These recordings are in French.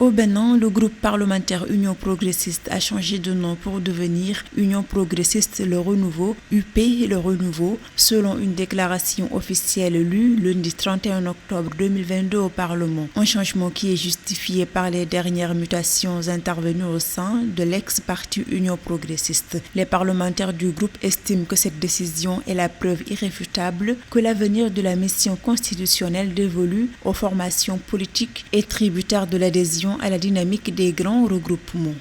Au Bénin, le groupe parlementaire Union progressiste a changé de nom pour devenir Union progressiste Le Renouveau, UP Le Renouveau, selon une déclaration officielle lue lundi 31 octobre 2022 au Parlement. Un changement qui est justifié par les dernières mutations intervenues au sein de l'ex-parti Union progressiste. Les parlementaires du groupe estiment que cette décision est la preuve irréfutable que l'avenir de la mission constitutionnelle dévolue aux formations politiques est tributaire de l'adhésion à la dynamique des grands regroupements.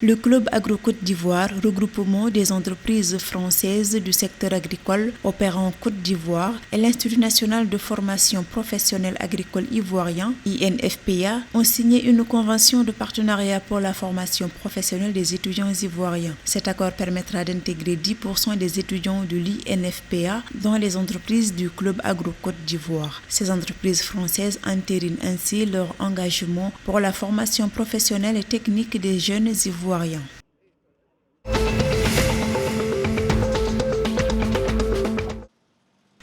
Le Club Agro-Côte d'Ivoire, regroupement des entreprises françaises du secteur agricole opérant en Côte d'Ivoire, et l'Institut national de formation professionnelle agricole ivoirien, INFPA, ont signé une convention de partenariat pour la formation professionnelle des étudiants ivoiriens. Cet accord permettra d'intégrer 10% des étudiants de l'INFPA dans les entreprises du Club Agro-Côte d'Ivoire. Ces entreprises françaises entérinent ainsi leur engagement pour la formation professionnelle et technique des jeunes ivoiriens.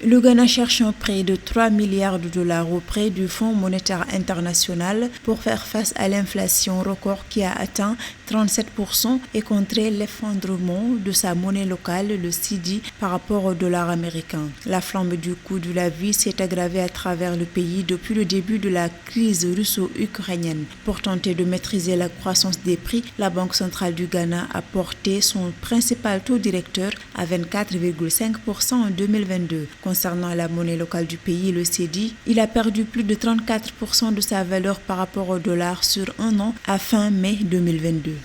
Le Ghana cherche un prêt de 3 milliards de dollars auprès du Fonds monétaire international pour faire face à l'inflation record qui a atteint 37% et contrer l'effondrement de sa monnaie locale, le cedi, par rapport au dollar américain. La flambe du coût de la vie s'est aggravée à travers le pays depuis le début de la crise russo-ukrainienne. Pour tenter de maîtriser la croissance des prix, la Banque centrale du Ghana a porté son principal taux directeur à 24,5% en 2022. Concernant la monnaie locale du pays, le cedi, il a perdu plus de 34% de sa valeur par rapport au dollar sur un an à fin mai 2022.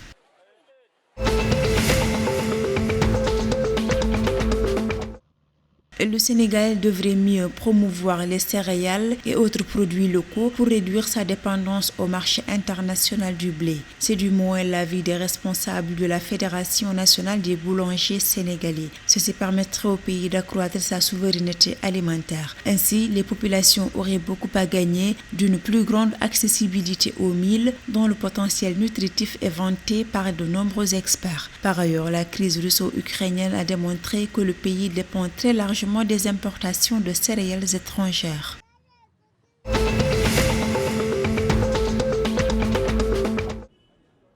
Le Sénégal devrait mieux promouvoir les céréales et autres produits locaux pour réduire sa dépendance au marché international du blé. C'est du moins l'avis des responsables de la Fédération nationale des boulangers sénégalais. Ceci permettrait au pays d'accroître sa souveraineté alimentaire. Ainsi, les populations auraient beaucoup à gagner d'une plus grande accessibilité aux mil, dont le potentiel nutritif est vanté par de nombreux experts. Par ailleurs, la crise russo-ukrainienne a démontré que le pays dépend très largement des importations de céréales étrangères.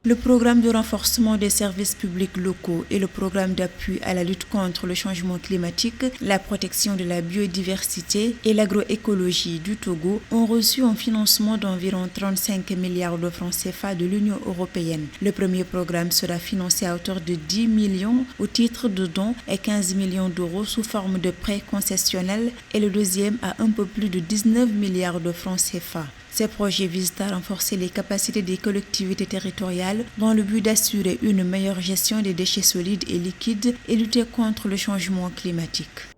Le programme de renforcement des services publics locaux et le programme d'appui à la lutte contre le changement climatique, la protection de la biodiversité et l'agroécologie du Togo ont reçu un financement d'environ 35 milliards de francs CFA de l'Union européenne. Le premier programme sera financé à hauteur de 10 millions au titre de dons et 15 millions d'euros sous forme de prêts concessionnels et le deuxième à un peu plus de 19 milliards de francs CFA. Ces projets visent à renforcer les capacités des collectivités territoriales dans le but d'assurer une meilleure gestion des déchets solides et liquides et lutter contre le changement climatique.